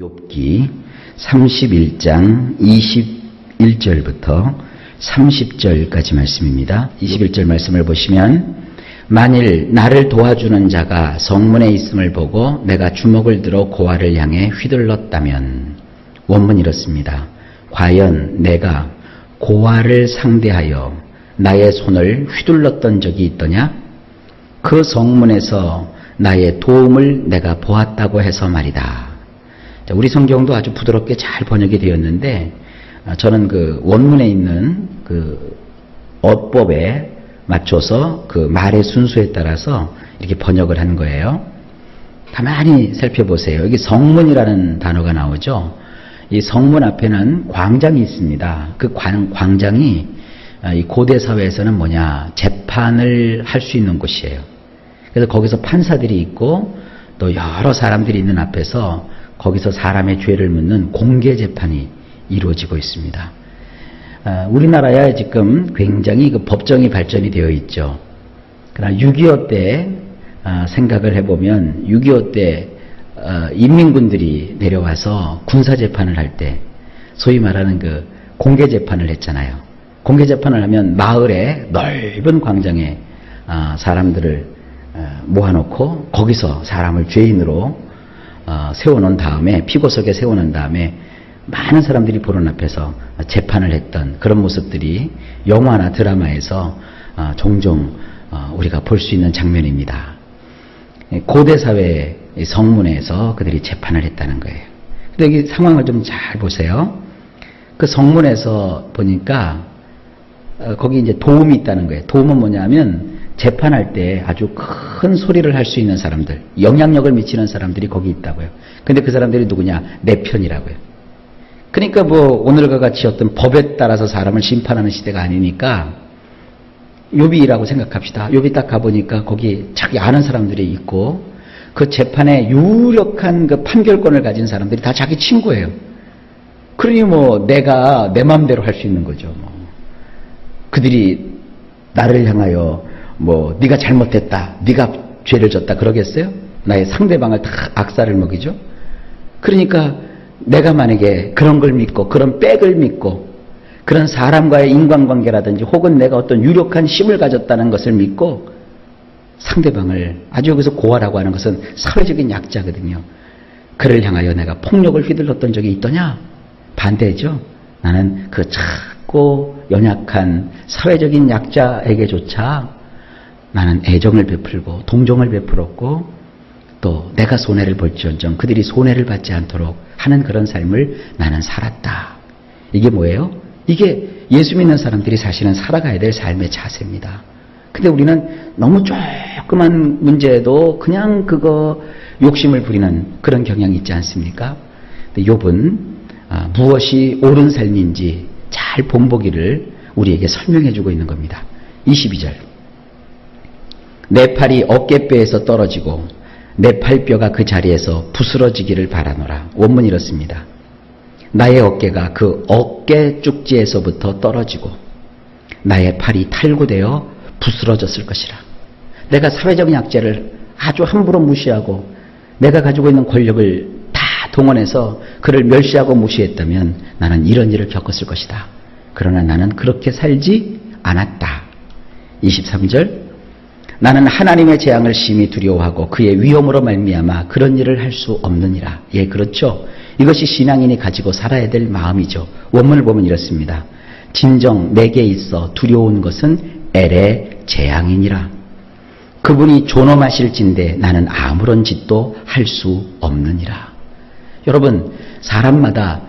욥기 31장 21절부터 30절까지 말씀입니다. 21절 말씀을 보시면 만일 나를 도와주는 자가 성문에 있음을 보고 내가 주먹을 들어 고아를 향해 휘둘렀다면, 원문이 이렇습니다. 과연 내가 고아를 상대하여 나의 손을 휘둘렀던 적이 있더냐? 그 성문에서 나의 도움을 내가 보았다고 해서 말이다. 우리 성경도 아주 부드럽게 잘 번역이 되었는데, 저는 그 원문에 있는 그 어법에 맞춰서 그 말의 순서에 따라서 이렇게 번역을 한 거예요. 가만히 살펴보세요. 여기 성문이라는 단어가 나오죠. 이 성문 앞에는 광장이 있습니다. 그 광장이 이 고대 사회에서는 재판을 할 수 있는 곳이에요. 그래서 거기서 판사들이 있고 또 여러 사람들이 있는 앞에서 거기서 사람의 죄를 묻는 공개 재판이 이루어지고 있습니다. 우리나라에 지금 굉장히 그 법정이 발전이 되어 있죠. 그러나 6.25 때 생각을 해보면 6.25 때 인민군들이 내려와서 군사재판을 할 때 소위 말하는 그 공개재판을 했잖아요. 공개재판을 하면 마을의 넓은 광장에 사람들을 모아놓고 거기서 사람을 죄인으로 세워놓은 다음에, 피고석에 세워놓은 다음에 많은 사람들이 보는 앞에서 재판을 했던 그런 모습들이 영화나 드라마에서 종종 우리가 볼 수 있는 장면입니다. 고대 사회의 성문에서 그들이 재판을 했다는 거예요. 근데 여기 상황을 좀 잘 보세요. 그 성문에서 보니까 거기 이제 도움이 있다는 거예요. 도움은 뭐냐면 재판할 때 아주 큰 소리를 할 수 있는 사람들, 영향력을 미치는 사람들이 거기 있다고요. 근데 그 사람들이 누구냐? 내 편이라고요. 그러니까 오늘과 같이 어떤 법에 따라서 사람을 심판하는 시대가 아니니까 욥이라고 생각합시다. 욥이 딱 가보니까 거기 자기 아는 사람들이 있고 그 재판에 유력한 그 판결권을 가진 사람들이 다 자기 친구예요. 그러니 내가 내 마음대로 할 수 있는 거죠. 그들이 나를 향하여 네가 잘못했다, 네가 죄를 졌다 그러겠어요? 나의 상대방을 다 악살을 먹이죠. 그러니까 내가 만약에 그런 걸 믿고 그런 백을 믿고 그런 사람과의 인간관계라든지 혹은 내가 어떤 유력한 힘을 가졌다는 것을 믿고 상대방을, 아주 여기서 고아라고 하는 것은 사회적인 약자거든요. 그를 향하여 내가 폭력을 휘둘렀던 적이 있더냐? 반대죠. 나는 그 작고 연약한 사회적인 약자에게조차 나는 애정을 베풀고 동정을 베풀었고 또 내가 손해를 볼지언정 그들이 손해를 받지 않도록 하는 그런 삶을 나는 살았다. 이게 뭐예요? 이게 예수 믿는 사람들이 사실은 살아가야 될 삶의 자세입니다. 근데 우리는 너무 조그만 문제에도 그냥 그거 욕심을 부리는 그런 경향이 있지 않습니까? 근데 욥은 무엇이 옳은 삶인지 잘 본보기를 우리에게 설명해 주고 있는 겁니다. 22절. 내 팔이 어깨뼈에서 떨어지고 내 팔뼈가 그 자리에서 부스러지기를 바라노라. 원문이 이렇습니다. 나의 어깨가 그 어깨 쭉지에서부터 떨어지고 나의 팔이 탈구되어 부스러졌을 것이라. 내가 사회적 약자를 아주 함부로 무시하고 내가 가지고 있는 권력을 다 동원해서 그를 멸시하고 무시했다면 나는 이런 일을 겪었을 것이다. 그러나 나는 그렇게 살지 않았다. 23절. 나는 하나님의 재앙을 심히 두려워하고 그의 위험으로 말미암아 그런 일을 할 수 없느니라. 예, 그렇죠. 이것이 신앙인이 가지고 살아야 될 마음이죠. 원문을 보면 이렇습니다. 진정 내게 있어 두려운 것은 엘의 재앙이니라. 그분이 존엄하실진데 나는 아무런 짓도 할 수 없느니라. 여러분, 사람마다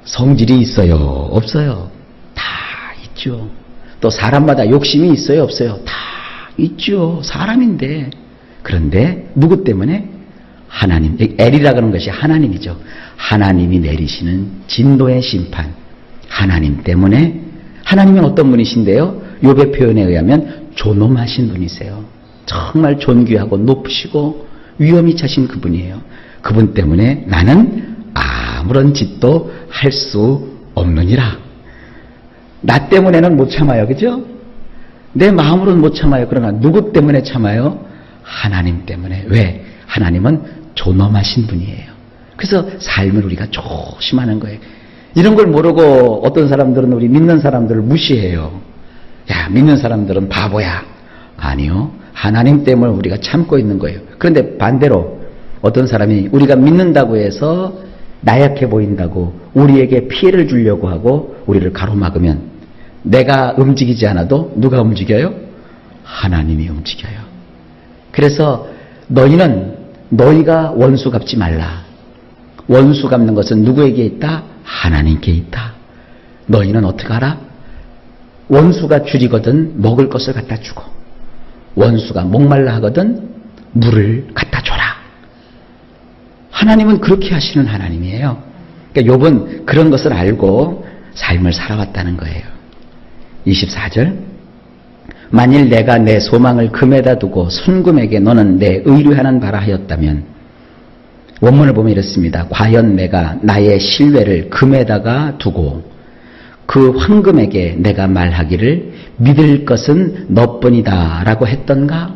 성질이 있어요? 없어요? 다 있죠. 또 사람마다 욕심이 있어요? 없어요? 다 있죠. 사람인데. 그런데 누구 때문에? 하나님. 엘이라 그런 것이 하나님이죠. 하나님이 내리시는 진노의 심판. 하나님 때문에. 하나님은 어떤 분이신데요? 욥의 표현에 의하면 존엄하신 분이세요. 정말 존귀하고 높으시고 위엄이 차신 그분이에요. 그분 때문에 나는 아무런 짓도 할 수 없느니라. 나 때문에는 못 참아요. 그죠? 내 마음으로는 못 참아요. 그러나 누구 때문에 참아요? 하나님 때문에. 왜? 하나님은 존엄하신 분이에요. 그래서 삶을 우리가 조심하는 거예요. 이런 걸 모르고 어떤 사람들은 우리 믿는 사람들을 무시해요. 야, 믿는 사람들은 바보야. 아니요. 하나님 때문에 우리가 참고 있는 거예요. 그런데 반대로 어떤 사람이 우리가 믿는다고 해서 나약해 보인다고 우리에게 피해를 주려고 하고 우리를 가로막으면 내가 움직이지 않아도 누가 움직여요? 하나님이 움직여요. 그래서 너희가 원수 갚지 말라. 원수 갚는 것은 누구에게 있다? 하나님께 있다. 너희는 어떻게 하라? 원수가 줄이거든 먹을 것을 갖다 주고 원수가 목말라 하거든 물을 갖다 줘라. 하나님은 그렇게 하시는 하나님이에요. 그러니까 욥은 그런 것을 알고 삶을 살아왔다는 거예요. 24절 만일 내가 내 소망을 금에다 두고 순금에게 너는 내 의뢰하는 바라 하였다면 원문을 보면 이렇습니다. 과연 내가 나의 신뢰를 금에다가 두고 그 황금에게 내가 말하기를 믿을 것은 너뿐이다 라고 했던가?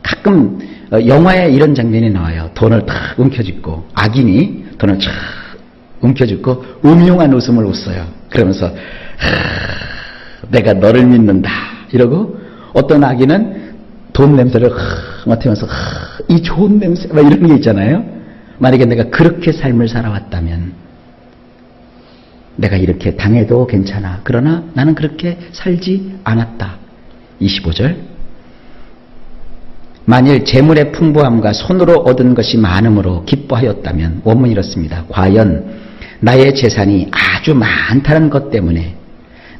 가끔 영화에 이런 장면이 나와요. 돈을 탁 움켜쥐고 악인이 돈을 탁 움켜쥐고 음흉한 웃음을 웃어요. 그러면서 내가 너를 믿는다 이러고 어떤 악인은 돈 냄새를 맡으면서 이 좋은 냄새 막 이런 게 있잖아요. 만약에 내가 그렇게 삶을 살아왔다면 내가 이렇게 당해도 괜찮아. 그러나 나는 그렇게 살지 않았다. 25절 만일 재물의 풍부함과 손으로 얻은 것이 많음으로 기뻐하였다면 원문이 이렇습니다. 과연 나의 재산이 아주 많다는 것 때문에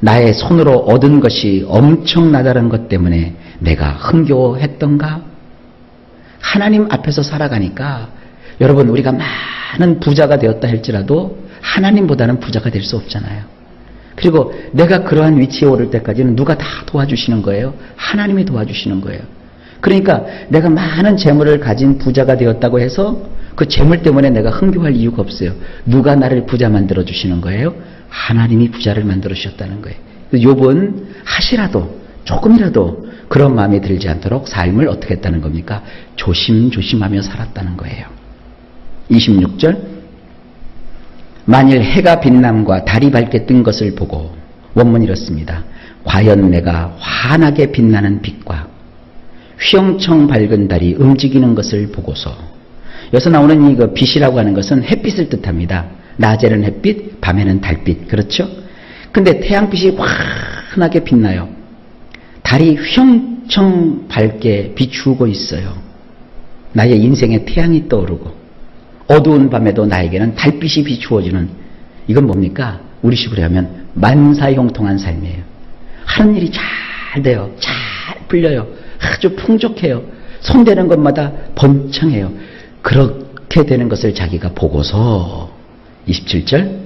나의 손으로 얻은 것이 엄청나다는 것 때문에 내가 흥겨워했던가? 하나님 앞에서 살아가니까 여러분 우리가 많은 부자가 되었다 할지라도 하나님보다는 부자가 될 수 없잖아요. 그리고 내가 그러한 위치에 오를 때까지는 누가 다 도와주시는 거예요? 하나님이 도와주시는 거예요. 그러니까 내가 많은 재물을 가진 부자가 되었다고 해서 그 재물 때문에 내가 흥겨워할 이유가 없어요. 누가 나를 부자 만들어 주시는 거예요? 하나님이 부자를 만들어 주셨다는 거예요. 욥은 하시라도 조금이라도 그런 마음이 들지 않도록 삶을 어떻게 했다는 겁니까? 조심조심하며 살았다는 거예요. 26절 만일 해가 빛남과 달이 밝게 뜬 것을 보고 원문이 이렇습니다. 과연 내가 환하게 빛나는 빛과 휘영청 밝은 달이 움직이는 것을 보고서 여기서 나오는 이 빛이라고 하는 것은 햇빛을 뜻합니다. 낮에는 햇빛, 밤에는 달빛. 그렇죠? 근데 태양빛이 환하게 빛나요. 달이 휘영청 밝게 비추고 있어요. 나의 인생에 태양이 떠오르고 어두운 밤에도 나에게는 달빛이 비추어지는 이건 뭡니까? 우리 식으로 하면 만사형통한 삶이에요. 하는 일이 잘 돼요. 잘 풀려요. 아주 풍족해요. 손대는 것마다 번창해요. 그렇게 되는 것을 자기가 보고서 27절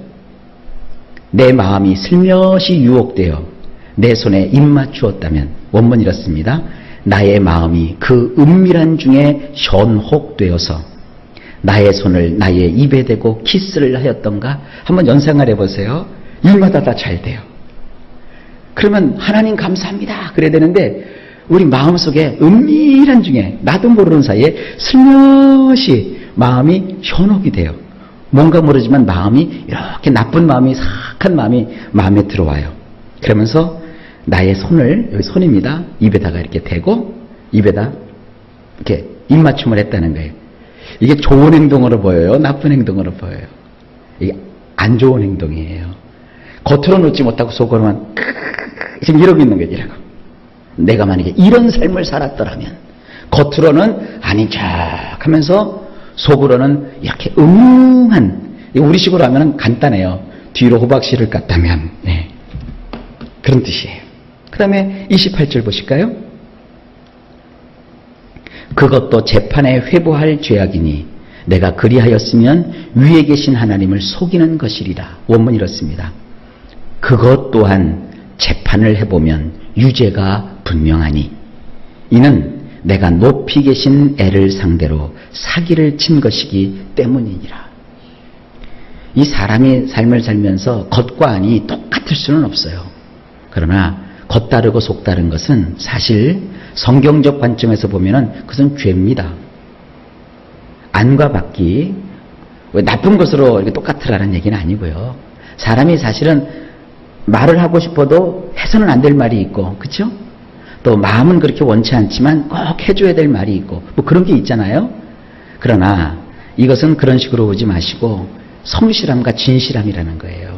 내 마음이 슬며시 유혹되어 내 손에 입맞추었다면 원문 이렇습니다. 나의 마음이 그 은밀한 중에 현혹되어서 나의 손을 나의 입에 대고 키스를 하였던가? 한번 연상을 해보세요. 일마다 다 잘 돼요. 그러면 하나님 감사합니다 그래야 되는데 우리 마음속에 은밀한 중에 나도 모르는 사이에 슬며시 마음이 현혹이 돼요. 뭔가 모르지만 마음이 이렇게 나쁜 마음이 사악한 마음이 마음에 들어와요. 그러면서 나의 손을 여기 손입니다. 입에다가 이렇게 대고 입에다 이렇게 입맞춤을 했다는 거예요. 이게 좋은 행동으로 보여요? 나쁜 행동으로 보여요? 이게 안 좋은 행동이에요. 겉으로 놓지 못하고 속으로만 지금 이러고 있는 거예요. 이러고. 내가 만약에 이런 삶을 살았더라면 겉으로는 아닌 척 하면서 속으로는 이렇게 음흉한 우리식으로 하면 간단해요. 뒤로 호박씨를 깠다면 네. 그런 뜻이에요. 그 다음에 28절 보실까요? 그것도 재판에 회부할 죄악이니 내가 그리하였으면 위에 계신 하나님을 속이는 것이리라. 원문이 이렇습니다. 그것 또한 재판을 해보면 유죄가 분명하니 이는 내가 높이 계신 애를 상대로 사기를 친 것이기 때문이니라. 이 사람이 삶을 살면서 겉과 안이 똑같을 수는 없어요. 그러나 겉 다르고 속 다른 것은 사실 성경적 관점에서 보면은 그것은 죄입니다. 안과 밖이 왜 나쁜 것으로 이렇게 똑같으라는 얘기는 아니고요. 사람이 사실은 말을 하고 싶어도 해서는 안 될 말이 있고, 그렇죠? 또 마음은 그렇게 원치 않지만 꼭 해줘야 될 말이 있고, 뭐 그런 게 있잖아요. 그러나 이것은 그런 식으로 오지 마시고 성실함과 진실함이라는 거예요.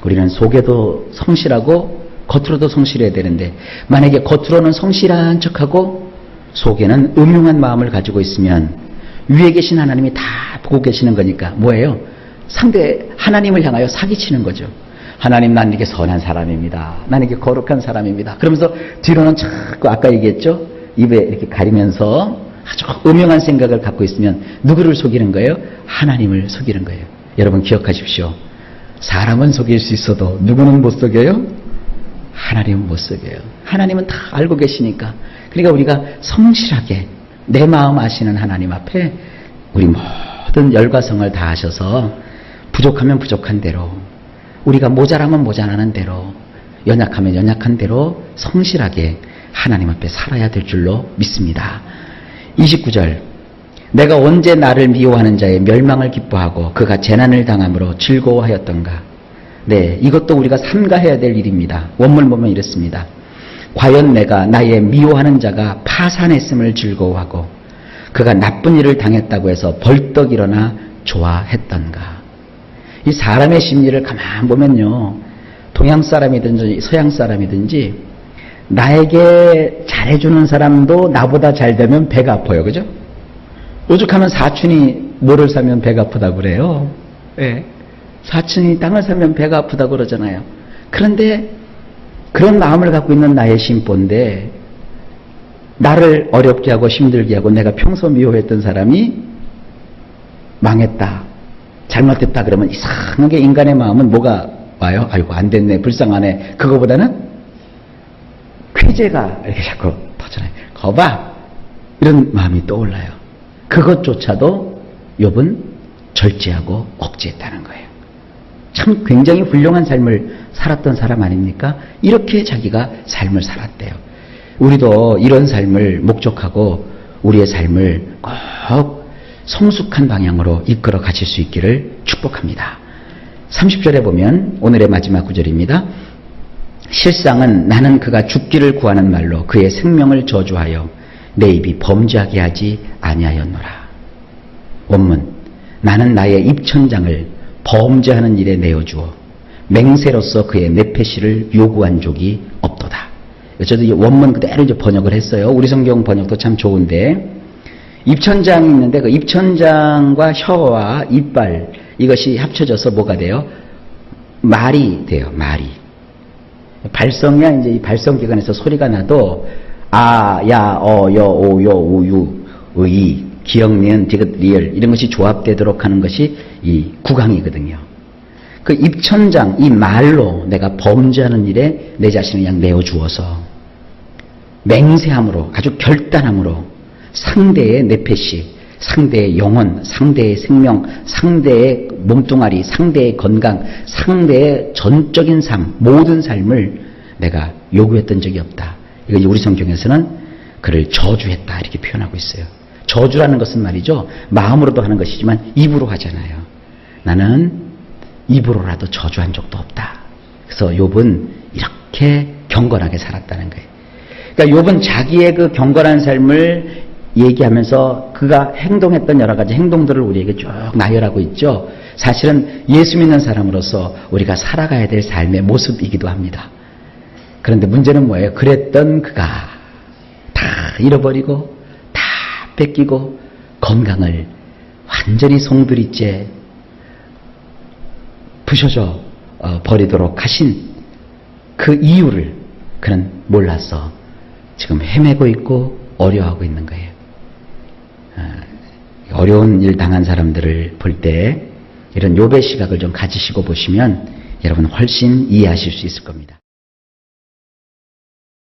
우리는 속에도 성실하고 겉으로도 성실해야 되는데, 만약에 겉으로는 성실한 척하고 속에는 음흉한 마음을 가지고 있으면 위에 계신 하나님이 다 보고 계시는 거니까 뭐예요? 상대 하나님을 향하여 사기치는 거죠. 하나님, 난 이렇게 선한 사람입니다. 난 이렇게 거룩한 사람입니다. 그러면서 뒤로는 자꾸 아까 얘기했죠? 입에 이렇게 가리면서 아주 음흉한 생각을 갖고 있으면 누구를 속이는 거예요? 하나님을 속이는 거예요. 여러분 기억하십시오. 사람은 속일 수 있어도 누구는 못 속여요? 하나님은 못 속여요. 하나님은 다 알고 계시니까. 그러니까 우리가 성실하게 내 마음 아시는 하나님 앞에 우리 모든 열과 성을 다하셔서 부족하면 부족한 대로, 우리가 모자라면 모자라는 대로, 연약하면 연약한 대로 성실하게 하나님 앞에 살아야 될 줄로 믿습니다. 29절, 내가 언제 나를 미워하는 자의 멸망을 기뻐하고 그가 재난을 당함으로 즐거워하였던가. 네, 이것도 우리가 삼가해야 될 일입니다. 원문 보면 이렇습니다. 과연 내가 나의 미워하는 자가 파산했음을 즐거워하고 그가 나쁜 일을 당했다고 해서 벌떡 일어나 좋아했던가. 이 사람의 심리를 가만 보면요, 동양 사람이든지 서양 사람이든지 나에게 잘해주는 사람도 나보다 잘 되면 배가 아파요. 그죠? 오죽하면 사촌이 뭐를 사면 배가 아프다고 그래요. 예. 사촌이 땅을 사면 배가 아프다고 그러잖아요. 그런데 그런 마음을 갖고 있는 나의 심보인데, 나를 어렵게 하고 힘들게 하고 내가 평소 미워했던 사람이 망했다, 잘못됐다 그러면 이상하게 인간의 마음은 뭐가 와요? 아이고 안 됐네, 불쌍하네. 그거보다는 쾌재가 이렇게 자꾸 터져나요. 거봐, 이런 마음이 떠올라요. 그것조차도 욥은 절제하고 억제했다는 거예요. 참 굉장히 훌륭한 삶을 살았던 사람 아닙니까? 이렇게 자기가 삶을 살았대요. 우리도 이런 삶을 목적하고 우리의 삶을 꼭 성숙한 방향으로 이끌어 가실 수 있기를 축복합니다. 30절에 보면 오늘의 마지막 구절입니다. 실상은 나는 그가 죽기를 구하는 말로 그의 생명을 저주하여 내 입이 범죄하게 하지 아니하였노라. 원문, 나는 나의 입천장을 범죄하는 일에 내어주어 맹세로서 그의 내패시를 요구한 적이 없도다. 저도 원문 그대로 이제 번역을 했어요. 우리 성경 번역도 참 좋은데, 입천장이 있는데 그 입천장과 혀와 이빨, 이것이 합쳐져서 뭐가 돼요? 말이 돼요. 말이. 발성이야, 이제 이 발성기관에서 소리가 나도 아, 야, 어, 여, 오, 요, 우, 유, 의, 기역, 니은, 디귿, 리을 이런 것이 조합되도록 하는 것이 이 구강이거든요. 그 입천장, 이 말로 내가 범죄하는 일에 내 자신을 그냥 내어주어서 맹세함으로, 아주 결단함으로 상대의 내패시, 상대의 영혼, 상대의 생명, 상대의 몸뚱아리, 상대의 건강, 상대의 전적인 삶, 모든 삶을 내가 요구했던 적이 없다. 이거 우리 성경에서는 그를 저주했다 이렇게 표현하고 있어요. 저주라는 것은 말이죠, 마음으로도 하는 것이지만 입으로 하잖아요. 나는 입으로라도 저주한 적도 없다. 그래서 욥은 이렇게 경건하게 살았다는 거예요. 그러니까 욥은 자기의 그 경건한 삶을 얘기하면서 그가 행동했던 여러 가지 행동들을 우리에게 쭉 나열하고 있죠. 사실은 예수 믿는 사람으로서 우리가 살아가야 될 삶의 모습이기도 합니다. 그런데 문제는 뭐예요? 그랬던 그가 다 잃어버리고 다 뺏기고 건강을 완전히 송두리째 부셔져 버리도록 하신 그 이유를 그는 몰라서 지금 헤매고 있고 어려워하고 있는 거예요. 어려운 일 당한 사람들을 볼 때 이런 욥의 시각을 좀 가지시고 보시면 여러분 훨씬 이해하실 수 있을 겁니다.